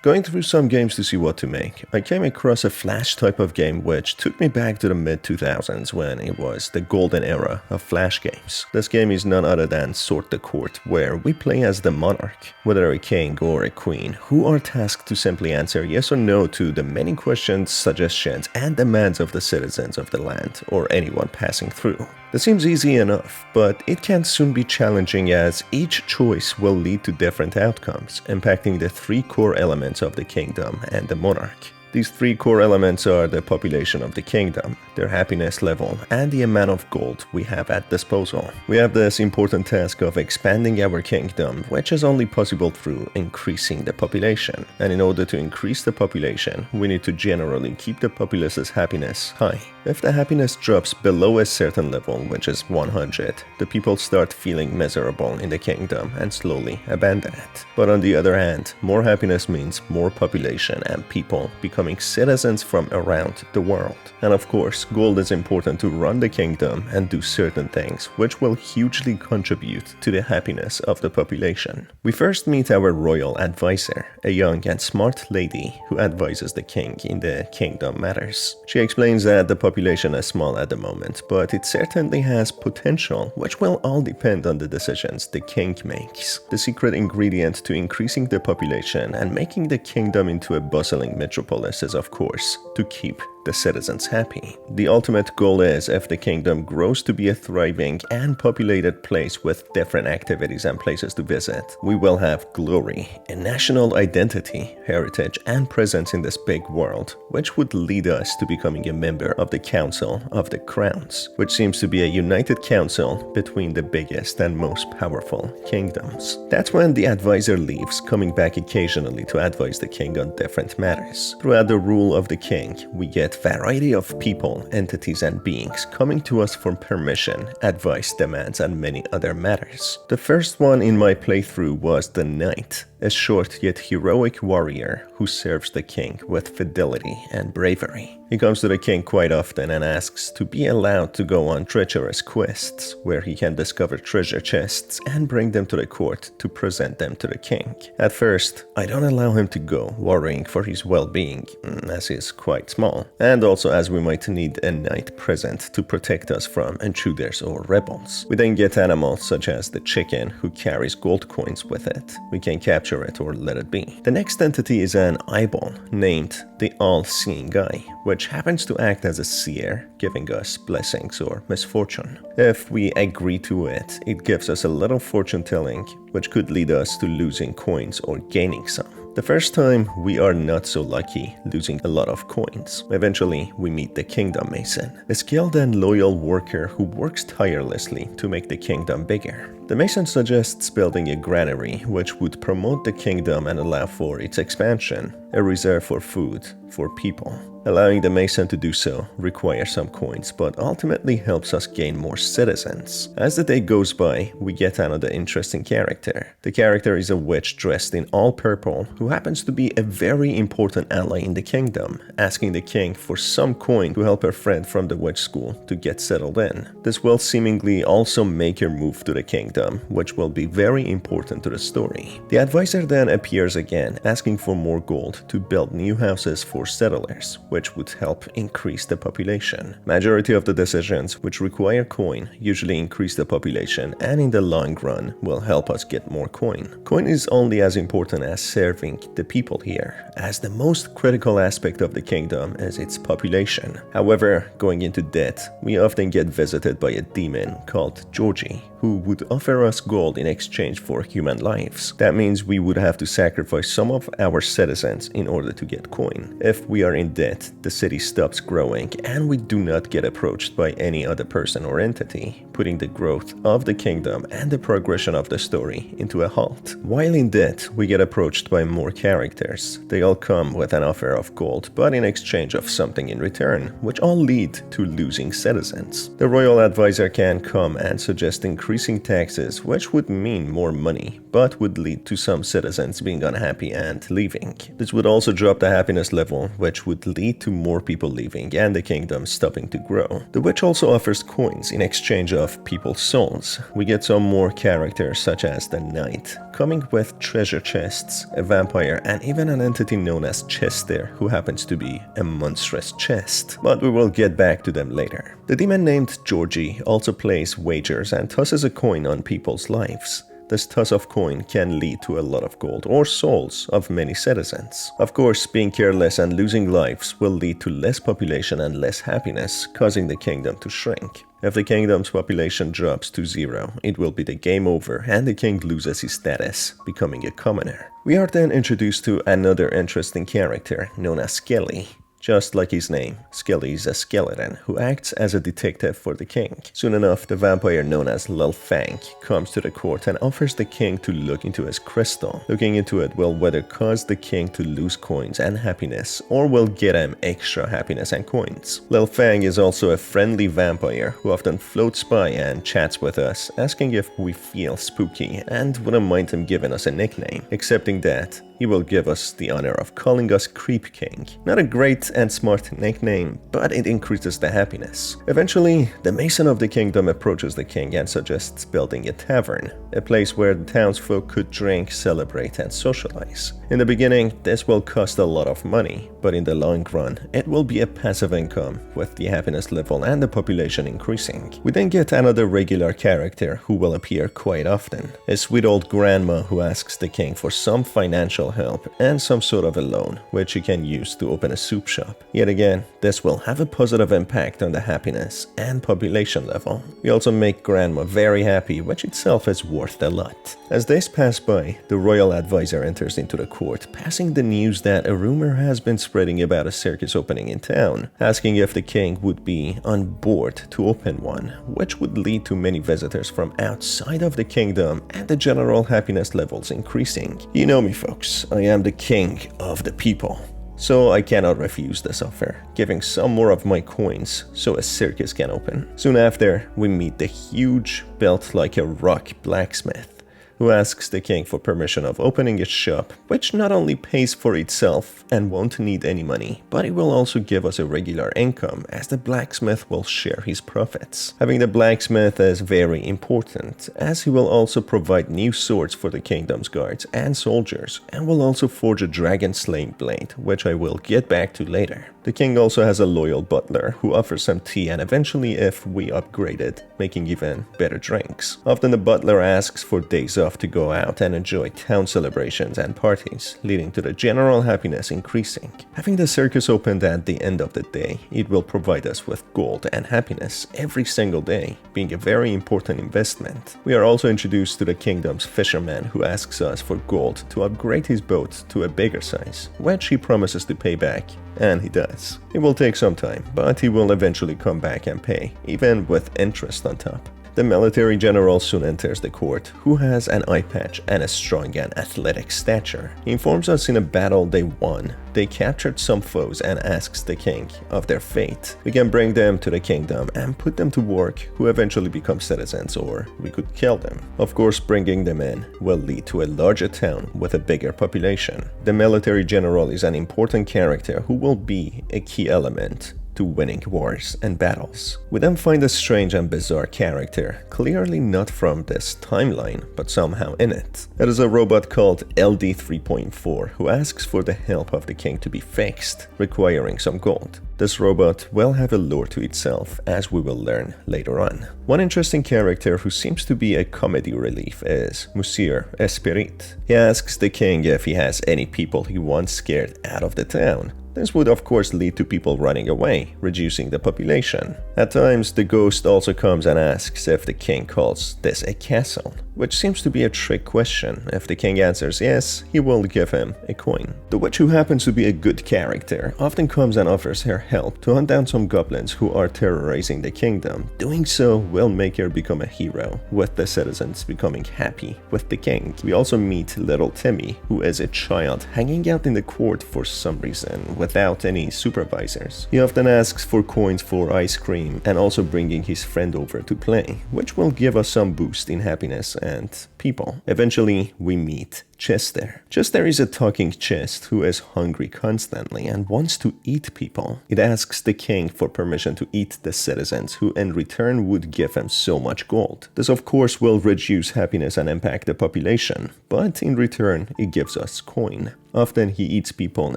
Going through some games to see what to make, I came across a Flash type of game which took me back to the mid-2000s when it was the golden era of Flash games. This game is none other than Sort the Court, where we play as the monarch, whether a king or a queen, who are tasked to simply answer yes or no to the many questions, suggestions, and demands of the citizens of the land or anyone passing through. This seems easy enough, but it can soon be challenging as each choice will lead to different outcomes, impacting the three core elements of the kingdom and the monarch. These three core elements are the population of the kingdom, their happiness level, and the amount of gold we have at disposal. We have this important task of expanding our kingdom, which is only possible through increasing the population. And in order to increase the population, we need to generally keep the populace's happiness high. If the happiness drops below a certain level, which is 100, the people start feeling miserable in the kingdom and slowly abandon it. But on the other hand, more happiness means more population and people becoming citizens from around the world. And of course, gold is important to run the kingdom and do certain things, which will hugely contribute to the happiness of the population. We first meet our royal advisor, a young and smart lady who advises the king in the kingdom matters. She explains that the population is small at the moment, but it certainly has potential, which will all depend on the decisions the king makes. The secret ingredient to increasing the population and making the kingdom into a bustling metropolis is, of course, to keep the citizens happy. The ultimate goal is, if the kingdom grows to be a thriving and populated place with different activities and places to visit, we will have glory, a national identity, heritage, and presence in this big world, which would lead us to becoming a member of the Council of the Crowns, which seems to be a united council between the biggest and most powerful kingdoms. That's when the advisor leaves, coming back occasionally to advise the king on different matters. Throughout the rule of the king, we get variety of people, entities, and beings coming to us for permission, advice, demands, and many other matters. The first one in my playthrough was the Knight, a short yet heroic warrior who serves the king with fidelity and bravery. He comes to the king quite often and asks to be allowed to go on treacherous quests where he can discover treasure chests and bring them to the court to present them to the king. At first, I don't allow him to go, worrying for his well-being, as he is quite small, and also as we might need a knight present to protect us from intruders or rebels. We then get animals such as the chicken, who carries gold coins with it. We can capture it or let it be. The next entity is an eyeball named the All-Seeing Eye, which happens to act as a seer, giving us blessings or misfortune. If we agree to it, it gives us a little fortune telling, which could lead us to losing coins or gaining some. The first time, we are not so lucky, losing a lot of coins. Eventually, we meet the Kingdom Mason, a skilled and loyal worker who works tirelessly to make the kingdom bigger. The Mason suggests building a granary, which would promote the kingdom and allow for its expansion, a reserve for food, for people. Allowing the Mason to do so requires some coins, but ultimately helps us gain more citizens. As the day goes by, we get another interesting character. The character is a witch dressed in all purple, who happens to be a very important ally in the kingdom, asking the king for some coin to help her friend from the witch school to get settled in. This will seemingly also make her move to the kingdom, which will be very important to the story. The advisor then appears again, asking for more gold to build new houses for settlers, which would help increase the population. Majority of the decisions which require coin usually increase the population and in the long run will help us get more coin. Coin is only as important as serving the people here, as the most critical aspect of the kingdom is its population. However, going into debt, we often get visited by a demon called Georgie, who would offer us gold in exchange for human lives. That means we would have to sacrifice some of our citizens in order to get coin. If we are in debt, the city stops growing and we do not get approached by any other person or entity, putting the growth of the kingdom and the progression of the story into a halt. While in debt, we get approached by more characters. They all come with an offer of gold, but in exchange of something in return, which all lead to losing citizens. The royal advisor can come and suggest increasing taxes, which would mean more money, but would lead to some citizens being unhappy and leaving. This would also drop the happiness level, which would lead lead to more people leaving and the kingdom stopping to grow. The witch also offers coins in exchange of people's souls. We get some more characters such as the knight, coming with treasure chests, a vampire, and even an entity known as Chester, who happens to be a monstrous chest. But we will get back to them later. The demon named Georgie also plays wagers and tosses a coin on people's lives. This toss of coin can lead to a lot of gold or souls of many citizens. Of course, being careless and losing lives will lead to less population and less happiness, causing the kingdom to shrink. If the kingdom's population drops to 0, it will be the game over and the king loses his status, becoming a commoner. We are then introduced to another interesting character known as Skelly. Just like his name, Skelly is a skeleton who acts as a detective for the king. Soon enough, the vampire known as Lil Fang comes to the court and offers the king to look into his crystal. Looking into it will whether cause the king to lose coins and happiness or will get him extra happiness and coins. Lil Fang is also a friendly vampire who often floats by and chats with us, asking if we feel spooky and wouldn't mind him giving us a nickname. Accepting that, he will give us the honor of calling us Creep King. Not a great and smart nickname, but it increases the happiness. Eventually, the Mason of the Kingdom approaches the king and suggests building a tavern, a place where the townsfolk could drink, celebrate, and socialize. In the beginning, this will cost a lot of money, but in the long run, it will be a passive income, with the happiness level and the population increasing. We then get another regular character who will appear quite often, a sweet old grandma who asks the king for some financial help and some sort of a loan, which he can use to open a soup shop. Yet again, this will have a positive impact on the happiness and population level. We also make grandma very happy, which itself is worth a lot. As days pass by, the royal advisor enters into the court, passing the news that a rumor has been spreading about a circus opening in town, asking if the king would be on board to open one, which would lead to many visitors from outside of the kingdom and the general happiness levels increasing. You know me, folks, I am the king of the people. So I cannot refuse this offer, giving some more of my coins so a circus can open. Soon after, we meet the huge, built like a rock blacksmith, who asks the king for permission of opening a shop, which not only pays for itself and won't need any money, but it will also give us a regular income as the blacksmith will share his profits. Having the blacksmith is very important, as he will also provide new swords for the kingdom's guards and soldiers, and will also forge a dragon slaying blade, which I will get back to later. The king also has a loyal butler who offers some tea and eventually, if we upgrade it, making even better drinks. Often the butler asks for days off to go out and enjoy town celebrations and parties, leading to the general happiness increasing. Having the circus opened at the end of the day, it will provide us with gold and happiness every single day, being a very important investment. We are also introduced to the kingdom's fisherman who asks us for gold to upgrade his boat to a bigger size, which he promises to pay back, and he does. It will take some time, but he will eventually come back and pay, even with interest on top. The military general soon enters the court, who has an eye patch and a strong and athletic stature. He informs us in a battle they won, they captured some foes and asks the king of their fate. We can bring them to the kingdom and put them to work, who eventually become citizens, or we could kill them. Of course, bringing them in will lead to a larger town with a bigger population. The military general is an important character who will be a key element to winning wars and battles. We then find a strange and bizarre character, clearly not from this timeline, but somehow in it. It is a robot called LD 3.4 who asks for the help of the king to be fixed, requiring some gold. This robot will have a lore to itself, as we will learn later on. One interesting character who seems to be a comedy relief is Monsieur Esprit. He asks the king if he has any people he wants scared out of the town. This would of course lead to people running away, reducing the population. At times, the ghost also comes and asks if the king calls this a castle, which seems to be a trick question. If the king answers yes, he will give him a coin. The witch, who happens to be a good character, often comes and offers her help to hunt down some goblins who are terrorizing the kingdom. Doing so will make her become a hero, with the citizens becoming happy with the king. We also meet little Timmy, who is a child hanging out in the court for some reason, without any supervisors. He often asks for coins for ice cream and also bringing his friend over to play, which will give us some boost in happiness and people. Eventually, we meet Chester. Chester is a talking chest who is hungry constantly and wants to eat people. It asks the king for permission to eat the citizens, who in return would give him so much gold. This of course will reduce happiness and impact the population, but in return it gives us coin. Often he eats people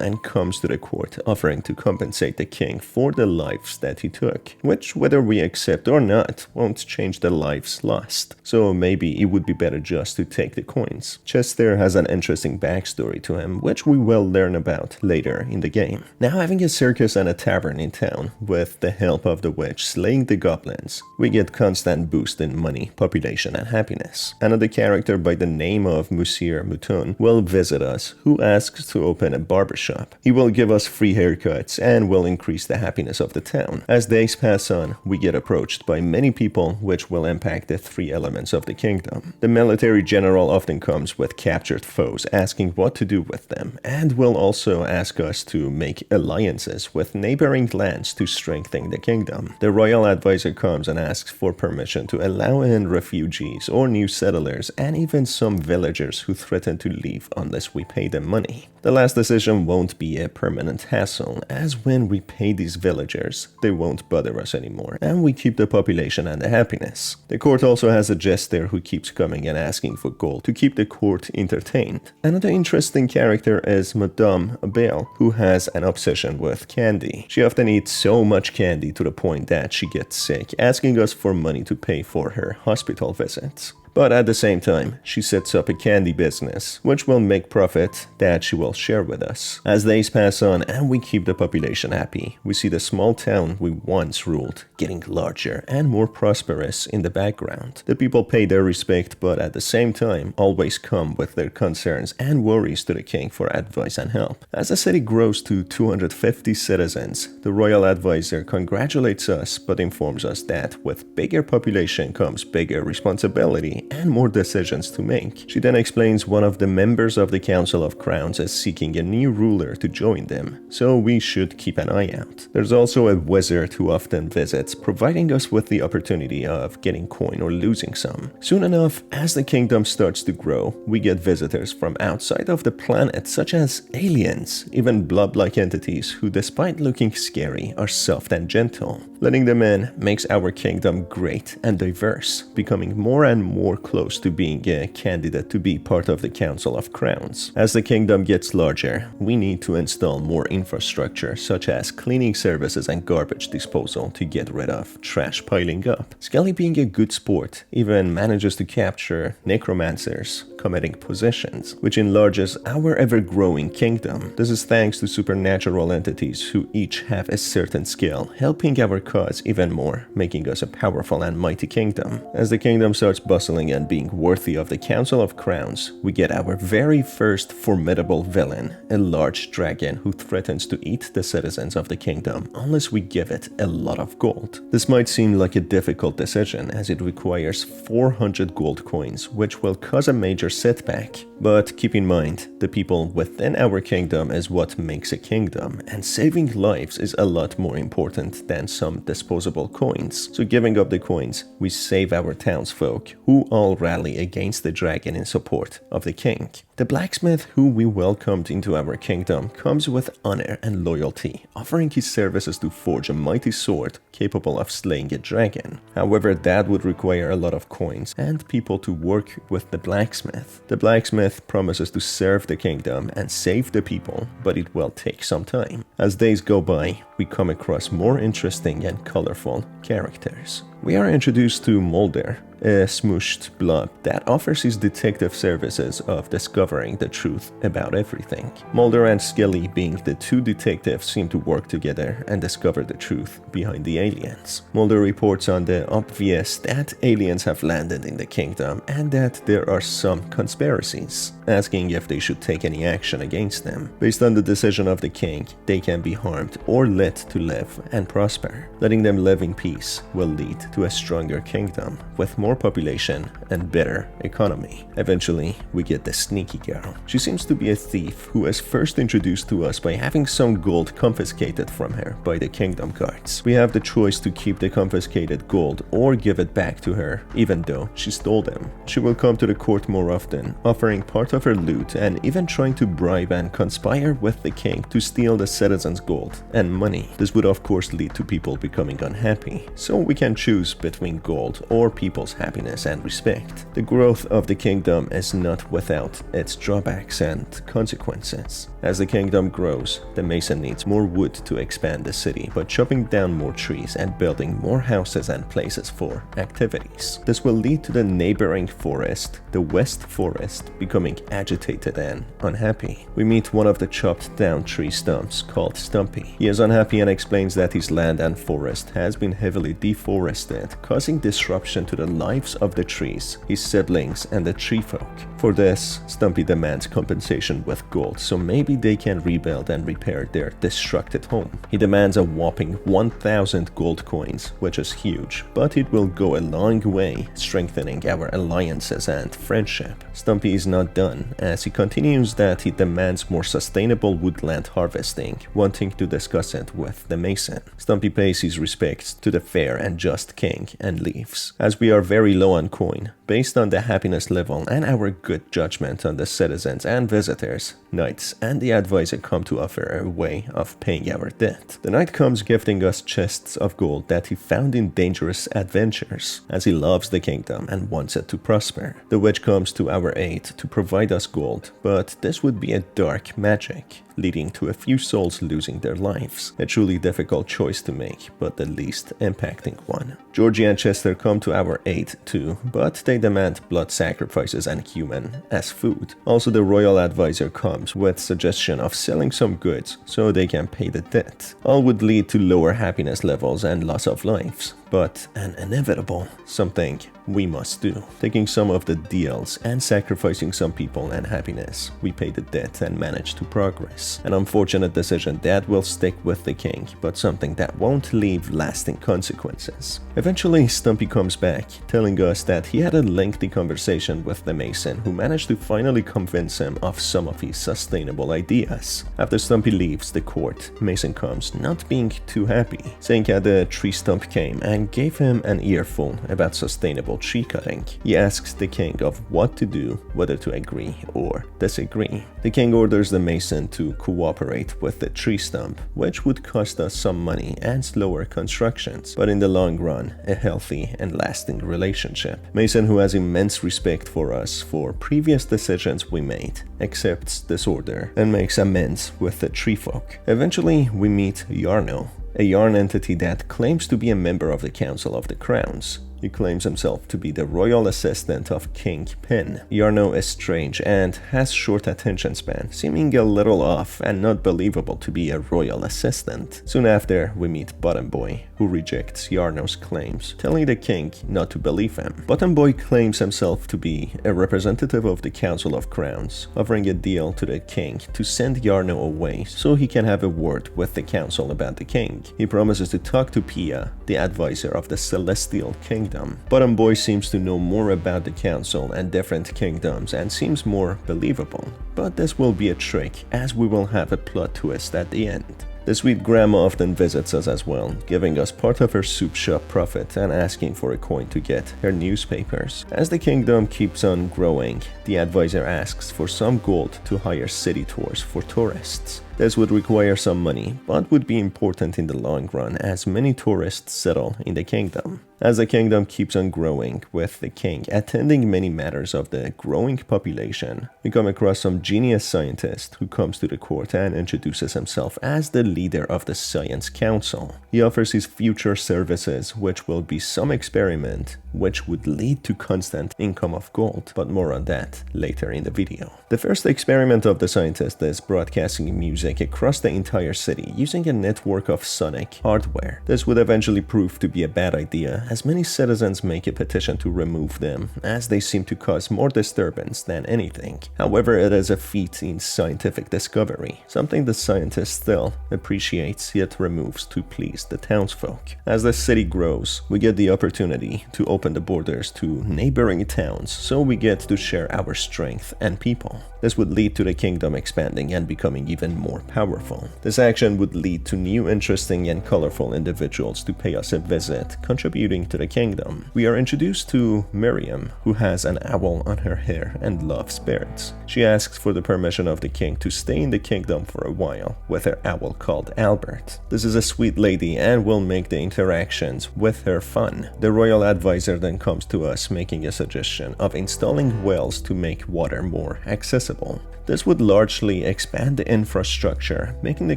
and comes to the court offering to compensate the king for the lives that he took, which whether we accept or not won't change the lives lost. So maybe it would be better just to take the coins. Chester has an interesting backstory to him, which we will learn about later in the game. Now having a circus and a tavern in town, with the help of the witch slaying the goblins, we get constant boost in money, population and happiness. Another character by the name of Monsieur Mouton will visit us, who asks to open a barbershop. He will give us free haircuts and will increase the happiness of the town. As days pass on, we get approached by many people, which will impact the three elements of the kingdom. The military general often comes with captured foes asking what to do with them, and will also ask us to make alliances with neighboring lands to strengthen the kingdom. The royal advisor comes and asks for permission to allow in refugees or new settlers and even some villagers who threaten to leave unless we pay them money. The last decision won't be a permanent hassle, as when we pay these villagers, they won't bother us anymore, and we keep the population and the happiness. The court also has a jester who keeps coming and asking for gold to keep the court entertained. Another interesting character is Madame Abel, who has an obsession with candy. She often eats so much candy to the point that she gets sick, asking us for money to pay for her hospital visits. But at the same time, she sets up a candy business, which will make profit that she will share with us. As days pass on and we keep the population happy, we see the small town we once ruled getting larger and more prosperous in the background. The people pay their respect, but at the same time always come with their concerns and worries to the king for advice and help. As the city grows to 250 citizens, the royal advisor congratulates us but informs us that with bigger population comes bigger responsibility and more decisions to make. She then explains one of the members of the Council of Crowns is seeking a new ruler to join them, so we should keep an eye out. There's also a wizard who often visits, providing us with the opportunity of getting coin or losing some. Soon enough, as the kingdom starts to grow, we get visitors from outside of the planet, such as aliens, even blob-like entities who, despite looking scary, are soft and gentle. Letting them in makes our kingdom great and diverse, becoming more and more close to being a candidate to be part of the Council of Crowns. As the kingdom gets larger, we need to install more infrastructure such as cleaning services and garbage disposal to get rid of trash piling up. Skelly, being a good sport, even manages to capture necromancers committing possessions, which enlarges our ever-growing kingdom. This is thanks to supernatural entities who each have a certain skill, helping our cause even more, making us a powerful and mighty kingdom. As the kingdom starts bustling and being worthy of the Council of Crowns, we get our very first formidable villain, a large dragon who threatens to eat the citizens of the kingdom unless we give it a lot of gold. This might seem like a difficult decision as it requires 400 gold coins, which will cause a major setback. But keep in mind, the people within our kingdom is what makes a kingdom, and saving lives is a lot more important than some disposable coins. So giving up the coins, we save our townsfolk, who all rally against the dragon in support of the king. The blacksmith who we welcomed into our kingdom comes with honor and loyalty, offering his services to forge a mighty sword capable of slaying a dragon. However, that would require a lot of coins and people to work with the blacksmith. The blacksmith promises to serve the kingdom and save the people, but it will take some time. As days go by, we come across more interesting and colorful characters. We are introduced to Mulder, a smooshed blob that offers his detective services of discovering the truth about everything. Mulder and Skelly, being the two detectives, seem to work together and discover the truth behind the aliens. Mulder reports on the obvious that aliens have landed in the kingdom and that there are some conspiracies, asking if they should take any action against them. Based on the decision of the king, they can be harmed or let to live and prosper. Letting them live in peace will lead to a stronger kingdom with more more population and better economy. Eventually, we get the sneaky girl. She seems to be a thief who is first introduced to us by having some gold confiscated from her by the kingdom guards. We have the choice to keep the confiscated gold or give it back to her, even though she stole them. She will come to the court more often, offering part of her loot and even trying to bribe and conspire with the king to steal the citizens' gold and money. This would of course lead to people becoming unhappy, so we can choose between gold or people's happiness and respect. The growth of the kingdom is not without its drawbacks and consequences. As the kingdom grows, the mason needs more wood to expand the city by chopping down more trees and building more houses and places for activities. This will lead to the neighboring forest, the West Forest, becoming agitated and unhappy. We meet one of the chopped down tree stumps called Stumpy. He is unhappy and explains that his land and forest has been heavily deforested, causing disruption to the lives of the trees, his siblings, and the tree folk. For this, Stumpy demands compensation with gold, so maybe they can rebuild and repair their destructed home. He demands a whopping 1,000 gold coins, which is huge, but it will go a long way strengthening our alliances and friendship. Stumpy is not done, as he continues that he demands more sustainable woodland harvesting, wanting to discuss it with the mason. Stumpy pays his respects to the fair and just king and leaves. As we are very low on coin, based on the happiness level and our good judgment on the citizens and visitors, knights and the advisor come to offer a way of paying our debt. The knight comes gifting us chests of gold that he found in dangerous adventures, as he loves the kingdom and wants it to prosper. The witch comes to our aid to provide us gold, but this would be a dark magic, leading to a few souls losing their lives. A truly difficult choice to make, but the least impacting one. Georgie and Chester come to our aid too, but they demand blood sacrifices and human as food. Also, the royal advisor comes with suggestion of selling some goods so they can pay the debt. All would lead to lower happiness levels and loss of lives, but an inevitable something we must do. Taking some of the deals and sacrificing some people and happiness, we pay the debt and manage to progress. An unfortunate decision that will stick with the king, but something that won't leave lasting consequences. Eventually, Stumpy comes back, telling us that he had a lengthy conversation with the mason, who managed to finally convince him of some of his sustainable ideas. After Stumpy leaves the court, Mason comes, not being too happy, saying that the tree stump came and gave him an earful about sustainable tree cutting. He asks the king of what to do, whether to agree or disagree. The king orders the mason to cooperate with the tree stump, which would cost us some money and slower constructions, but in the long run, a healthy and lasting relationship. Mason, who has immense respect for us for previous decisions we made, accepts this order and makes amends with the tree folk. Eventually, we meet Yarno, a yarn entity that claims to be a member of the Council of the Crowns. He claims himself to be the royal assistant of King Pin. Yarno is strange and has short attention span, seeming a little off and not believable to be a royal assistant. Soon after, we meet Bottom Boy, who rejects Yarno's claims, telling the king not to believe him. Bottom Boy claims himself to be a representative of the Council of Crowns, offering a deal to the king to send Yarno away so he can have a word with the council about the king. He promises to talk to Pia, the advisor of the Celestial Kingdom. Bottom Boy seems to know more about the council and different kingdoms and seems more believable, but this will be a trick, as we will have a plot twist at the end. The sweet grandma often visits us as well, giving us part of her soup shop profit and asking for a coin to get her newspapers. As the kingdom keeps on growing, the advisor asks for some gold to hire city tours for tourists. This would require some money, but would be important in the long run as many tourists settle in the kingdom. As the kingdom keeps on growing, with the king attending many matters of the growing population, we come across some genius scientist who comes to the court and introduces himself as the leader of the Science Council. He offers his future services, which will be some experiment which would lead to constant income of gold, but more on that later in the video. The first experiment of the scientist is broadcasting music across the entire city using a network of sonic hardware. This would eventually prove to be a bad idea, as many citizens make a petition to remove them, as they seem to cause more disturbance than anything. However, it is a feat in scientific discovery, something the scientist still appreciates yet removes to please the townsfolk. As the city grows, we get the opportunity to open open the borders to neighboring towns so we get to share our strength and people. This would lead to the kingdom expanding and becoming even more powerful. This action would lead to new interesting and colorful individuals to pay us a visit, contributing to the kingdom. We are introduced to Miriam, who has an owl on her hair and loves birds. She asks for the permission of the king to stay in the kingdom for a while with her owl called Albert. This is a sweet lady and will make the interactions with her fun. The royal advisor then comes to us making a suggestion of installing wells to make water more accessible. This would largely expand the infrastructure, making the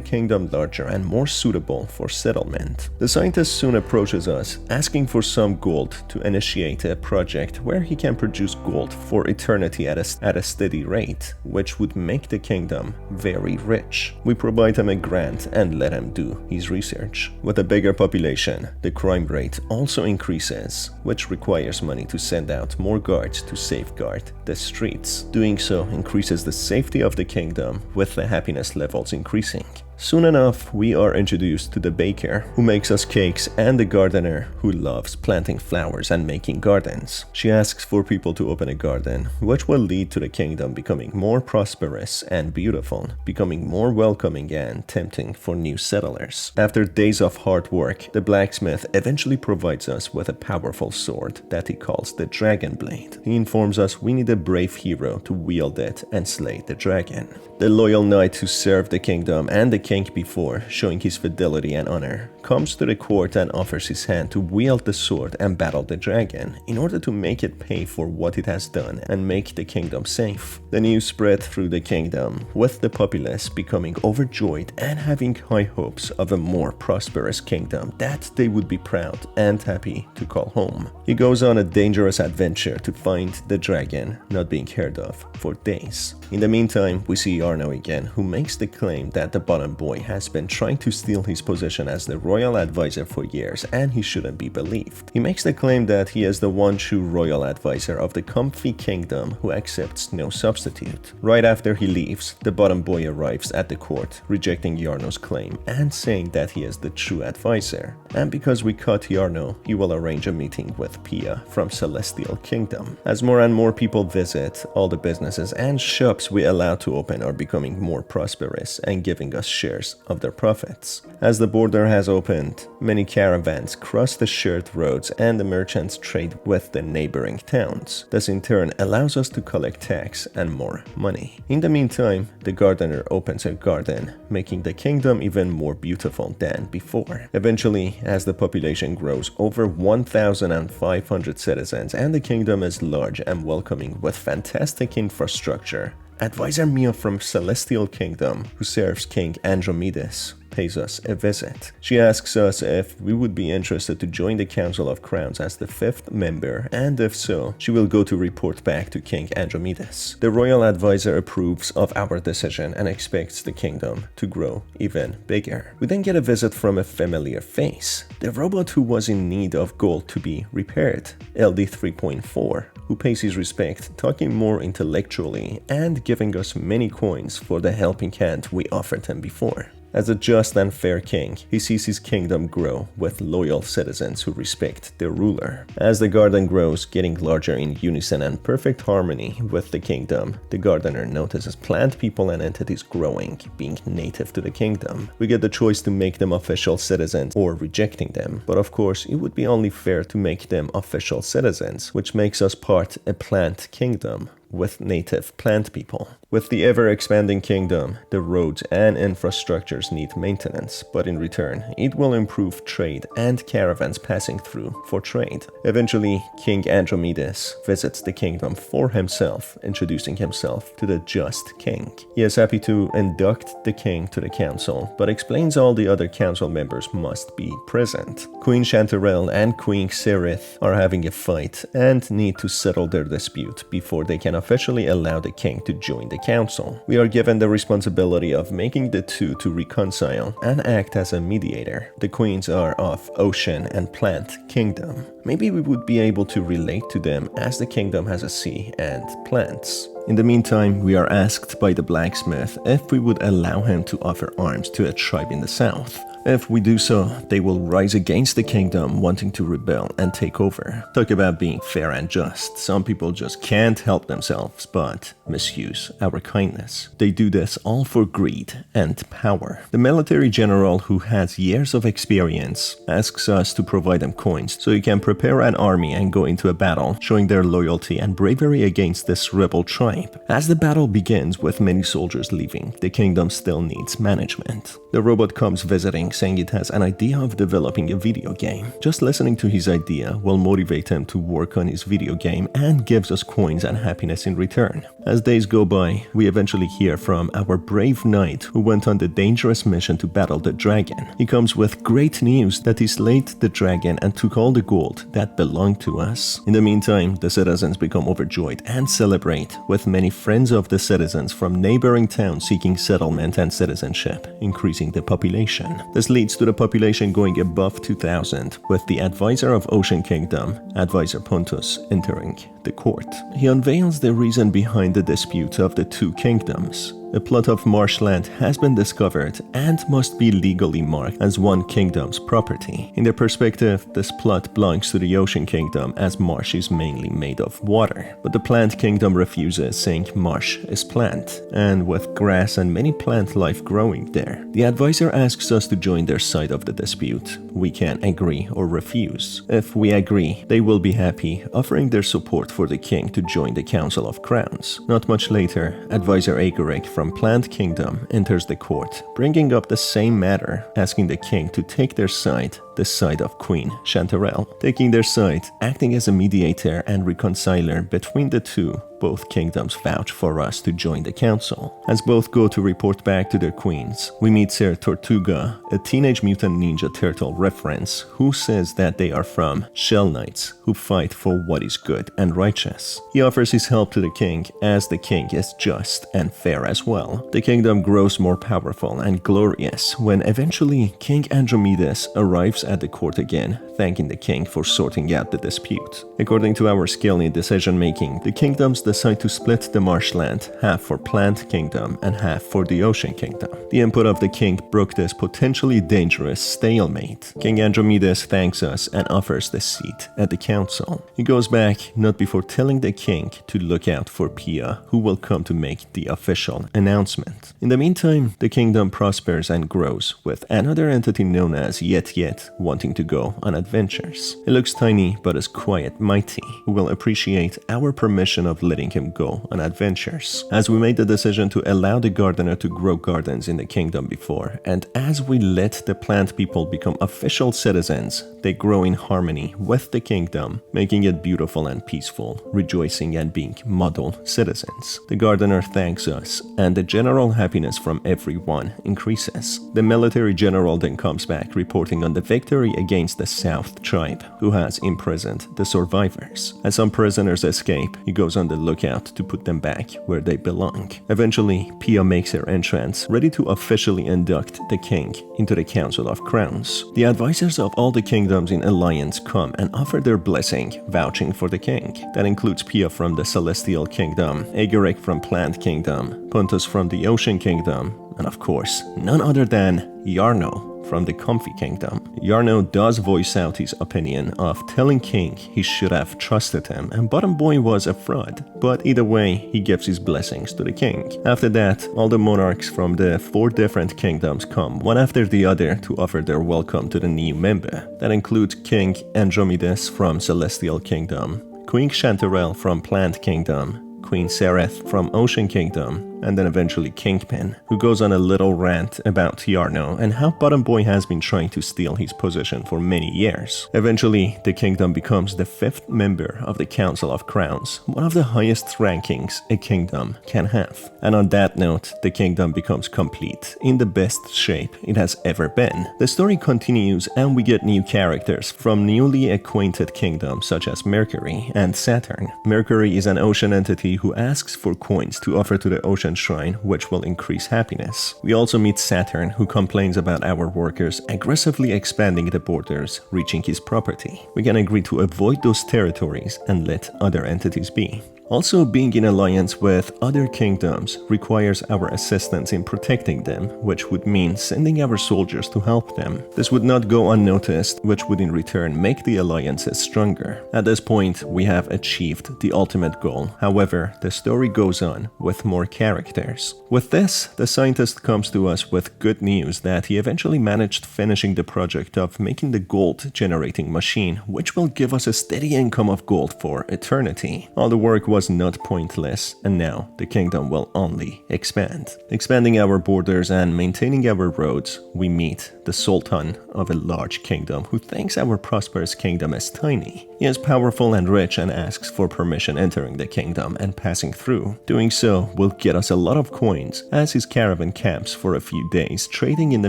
kingdom larger and more suitable for settlement. The scientist soon approaches us, asking for some gold to initiate a project where he can produce gold for eternity at a steady rate, which would make the kingdom very rich. We provide him a grant and let him do his research. With a bigger population, the crime rate also increases, which requires money to send out more guards to safeguard the streets. Doing so increases the safety of the kingdom, with the happiness levels increasing. Soon enough, we are introduced to the baker, who makes us cakes, and the gardener, who loves planting flowers and making gardens. She asks for people to open a garden, which will lead to the kingdom becoming more prosperous and beautiful, becoming more welcoming and tempting for new settlers. After days of hard work, the blacksmith eventually provides us with a powerful sword that he calls the Dragon Blade. He informs us we need a brave hero to wield it and slay the dragon. The loyal knight who served the kingdom and the king before, showing his fidelity and honor, comes to the court and offers his hand to wield the sword and battle the dragon in order to make it pay for what it has done and make the kingdom safe. The news spread through the kingdom, with the populace becoming overjoyed and having high hopes of a more prosperous kingdom that they would be proud and happy to call home. He goes on a dangerous adventure to find the dragon, not being heard of for days. In the meantime, we see Arno again, who makes the claim that the bottom boy has been trying to steal his position as the royal advisor for years and he shouldn't be believed. He makes the claim that he is the one true royal advisor of the comfy kingdom who accepts no substitute. Right after he leaves, the bottom boy arrives at the court, rejecting Yarno's claim and saying that he is the true advisor. And because we caught Yarno, he will arrange a meeting with Pia from Celestial Kingdom. As more and more people visit, all the businesses and shops we allow to open are becoming more prosperous and giving us shares of their profits. As the border has opened, many caravans cross the shared roads and the merchants trade with the neighboring towns. This in turn allows us to collect tax and more money. In the meantime, the gardener opens a garden, making the kingdom even more beautiful than before. Eventually, as the population grows over 1,500 citizens and the kingdom is large and welcoming with fantastic infrastructure, Advisor Mia from Celestial Kingdom, who serves King Andromedas, pays us a visit. She asks us if we would be interested to join the Council of Crowns as the 5th member, and if so, she will go to report back to King Andromedas. The royal advisor approves of our decision and expects the kingdom to grow even bigger. We then get a visit from a familiar face, the robot who was in need of gold to be repaired, LD 3.4, who pays his respect, talking more intellectually and giving us many coins for the helping hand we offered him before. As a just and fair king, he sees his kingdom grow with loyal citizens who respect their ruler. As the garden grows, getting larger in unison and perfect harmony with the kingdom, the gardener notices plant people and entities growing, being native to the kingdom. We get the choice to make them official citizens or rejecting them, but of course it would be only fair to make them official citizens, which makes us part a plant kingdom with native plant people. With the ever-expanding kingdom, the roads and infrastructures need maintenance, but in return, it will improve trade and caravans passing through for trade. Eventually, King Andromedas visits the kingdom for himself, introducing himself to the Just King. He is happy to induct the king to the council, but explains all the other council members must be present. Queen Chanterelle and Queen Serith are having a fight and need to settle their dispute before they can officially allow the king to join the council. We are given the responsibility of making the two to reconcile and act as a mediator. The queens are of Ocean and Plant Kingdom. Maybe we would be able to relate to them as the kingdom has a sea and plants. In the meantime, we are asked by the blacksmith if we would allow him to offer arms to a tribe in the south. If we do so, they will rise against the kingdom, wanting to rebel and take over. Talk about being fair and just. Some people just can't help themselves but misuse our kindness. They do this all for greed and power. The military general, who has years of experience, asks us to provide them coins so he can prepare an army and go into a battle, showing their loyalty and bravery against this rebel tribe. As the battle begins with many soldiers leaving, the kingdom still needs management. The robot comes visiting, saying it has an idea of developing a video game. Just listening to his idea will motivate him to work on his video game and gives us coins and happiness in return. As days go by, we eventually hear from our brave knight who went on the dangerous mission to battle the dragon. He comes with great news that he slayed the dragon and took all the gold that belonged to us. In the meantime, the citizens become overjoyed and celebrate, with many friends of the citizens from neighboring towns seeking settlement and citizenship, increasing the population. This leads to the population going above 2,000, with the advisor of Ocean Kingdom, Advisor Pontus, entering the court. He unveils the reason behind the dispute of the two kingdoms. A plot of marshland has been discovered and must be legally marked as one kingdom's property. In their perspective, this plot belongs to the Ocean Kingdom, as marsh is mainly made of water. But the Plant Kingdom refuses, saying marsh is plant, and with grass and many plant life growing there. The advisor asks us to join their side of the dispute. We can agree or refuse. If we agree, they will be happy, offering their support for the king to join the Council of Crowns. Not much later, Advisor Agaric from Plant Kingdom enters the court, bringing up the same matter, asking the king to take their side, the side of Queen Chanterelle. Taking their side, acting as a mediator and reconciler between the two, both kingdoms vouch for us to join the council. As both go to report back to their queens, we meet Ser Tortuga, a Teenage Mutant Ninja Turtle reference, who says that they are from Shell Knights, who fight for what is good and righteous. He offers his help to the king, as the king is just and fair as well. The kingdom grows more powerful and glorious when eventually King Andromedas arrives at the court again, thanking the king for sorting out the dispute. According to our skill in decision making, the kingdoms decide to split the marshland, half for Plant Kingdom and half for the Ocean Kingdom. The input of the king broke this potentially dangerous stalemate. King Andromedas thanks us and offers the seat at the council. He goes back, not before telling the king to look out for Pia, who will come to make the official announcement. In the meantime, the kingdom prospers and grows, with another entity known as Yet wanting to go on adventures. He looks tiny but is quiet mighty, who will appreciate our permission of letting him go on adventures. As we made the decision to allow the gardener to grow gardens in the kingdom before, and as we let the plant people become official citizens, they grow in harmony with the kingdom, making it beautiful and peaceful, rejoicing and being model citizens. The gardener thanks us, and the general happiness from everyone increases. The military general then comes back, reporting on the victory against the South tribe, who has imprisoned the survivors. As some prisoners escape, he goes on the lookout to put them back where they belong. Eventually, Pia makes her entrance, ready to officially induct the king into the Council of Crowns. The advisors of all the kingdoms in alliance come and offer their blessing, vouching for the king. That includes Pia from the Celestial Kingdom, Agaric from Plant Kingdom, Pontus from the Ocean Kingdom, and of course, none other than Yarno from the Comfy Kingdom. Yarno does voice out his opinion of telling King he should have trusted him and Bottom Boy was a fraud, but either way, he gives his blessings to the king. After that, all the monarchs from the 4 different kingdoms come, one after the other, to offer their welcome to the new member. That includes King Andromedas from Celestial Kingdom, Queen Chanterelle from Plant Kingdom, Queen Sereth from Ocean Kingdom, and then eventually Kingpin, who goes on a little rant about Yarno and how Bottom Boy has been trying to steal his position for many years. Eventually, the kingdom becomes the 5th member of the Council of Crowns, one of the highest rankings a kingdom can have. And on that note, the kingdom becomes complete, in the best shape it has ever been. The story continues and we get new characters from newly acquainted kingdoms such as Mercury and Saturn. Mercury is an ocean entity who asks for coins to offer to the ocean shrine, which will increase happiness. We also meet Saturn, who complains about our workers aggressively expanding the borders, reaching his property. We can agree to avoid those territories and let other entities be. Also, being in alliance with other kingdoms requires our assistance in protecting them, which would mean sending our soldiers to help them. This would not go unnoticed, which would in return make the alliances stronger. At this point, we have achieved the ultimate goal. However, the story goes on with more characters. With this, the scientist comes to us with good news that he eventually managed finishing the project of making the gold-generating machine, which will give us a steady income of gold for eternity. All the work was not pointless, and now the kingdom will only expand. Expanding our borders and maintaining our roads, we meet the Sultan of a large kingdom who thinks our prosperous kingdom is tiny. He is powerful and rich and asks for permission entering the kingdom and passing through. Doing so will get us a lot of coins as his caravan camps for a few days, trading in the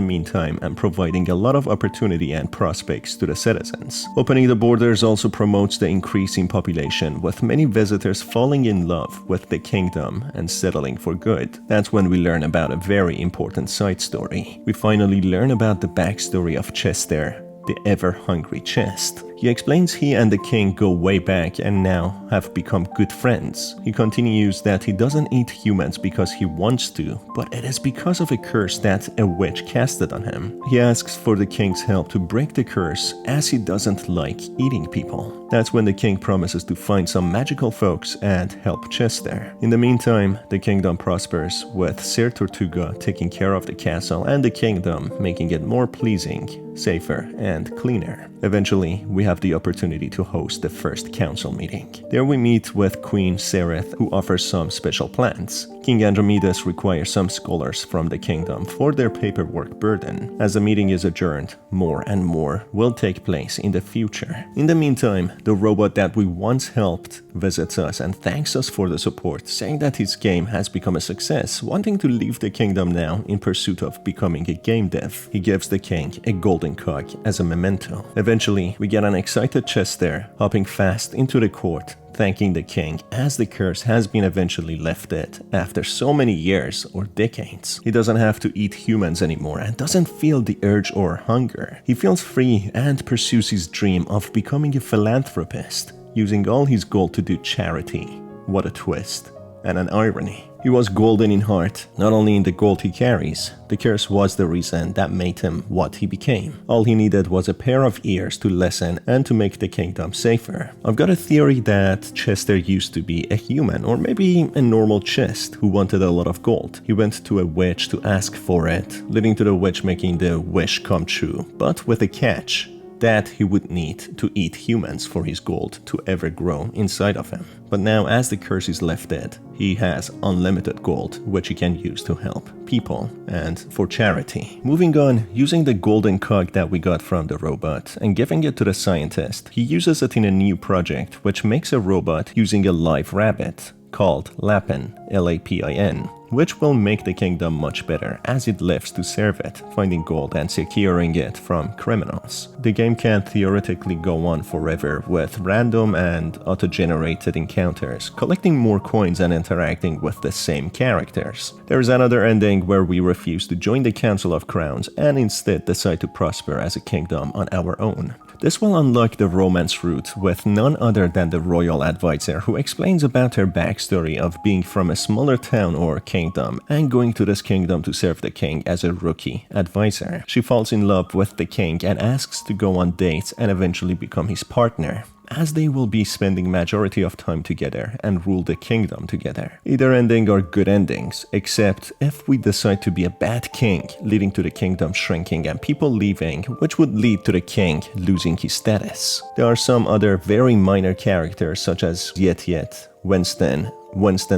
meantime and providing a lot of opportunity and prospects to the citizens. Opening the borders also promotes the increase in population, with many visitors falling in love with the kingdom and settling for good. That's when we learn about a very important side story. We finally learn about the backstory of Chester, the ever-hungry chest. He explains he and the king go way back and now have become good friends. He continues that he doesn't eat humans because he wants to, but it is because of a curse that a witch casted on him. He asks for the king's help to break the curse as he doesn't like eating people. That's when the king promises to find some magical folks and help Chester. In the meantime, the kingdom prospers, with Sir Tortuga taking care of the castle and the kingdom, making it more pleasing, safer, and cleaner. Eventually, we have the opportunity to host the first council meeting. There we meet with Queen Sereth, who offers some special plans. King Andromedas requires some scholars from the kingdom for their paperwork burden. As the meeting is adjourned, more and more will take place in the future. In the meantime, the robot that we once helped visits us and thanks us for the support, saying that his game has become a success, wanting to leave the kingdom now in pursuit of becoming a game dev. He gives the king a golden cog as a memento. Eventually, we get an excited Chester hopping fast into the court, thanking the king as the curse has been eventually lifted after so many years or decades. He doesn't have to eat humans anymore and doesn't feel the urge or hunger. He feels free and pursues his dream of becoming a philanthropist, using all his gold to do charity. What a twist and an irony. He was golden in heart, not only in the gold he carries. The curse was the reason that made him what he became. All he needed was a pair of ears to listen and to make the kingdom safer. I've got a theory that Chester used to be a human, or maybe a normal chest who wanted a lot of gold. He went to a witch to ask for it, leading to the witch making the wish come true, but with a catch: that he would need to eat humans for his gold to ever grow inside of him. But now, as the curse is lifted, he has unlimited gold, which he can use to help people and for charity. Moving on, using the golden cog that we got from the robot and giving it to the scientist, he uses it in a new project, which makes a robot using a live rabbit called Lapin, L-A-P-I-N, which will make the kingdom much better as it lives to serve it, finding gold and securing it from criminals. The game can theoretically go on forever with random and auto-generated encounters, collecting more coins and interacting with the same characters. There is another ending where we refuse to join the Council of Crowns and instead decide to prosper as a kingdom on our own. This will unlock the romance route with none other than the royal advisor, who explains about her backstory of being from a smaller town or kingdom and going to this kingdom to serve the king as a rookie advisor. She falls in love with the king and asks to go on dates and eventually become his partner, as they will be spending majority of time together and rule the kingdom together. Either ending are good endings, except if we decide to be a bad king, leading to the kingdom shrinking and people leaving, which would lead to the king losing his status. There are some other very minor characters such as Yet, Winston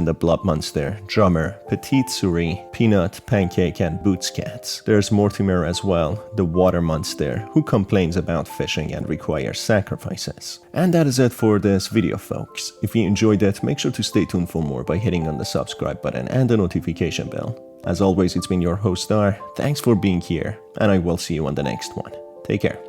the Blob Monster, Drummer, Petite Souris, Peanut, Pancake, and Boots Cats. There's Mortimer as well, the Water Monster, who complains about fishing and requires sacrifices. And that is it for this video, folks. If you enjoyed it, make sure to stay tuned for more by hitting on the subscribe button and the notification bell. As always, it's been your host Star. Thanks for being here, and I will see you on the next one. Take care.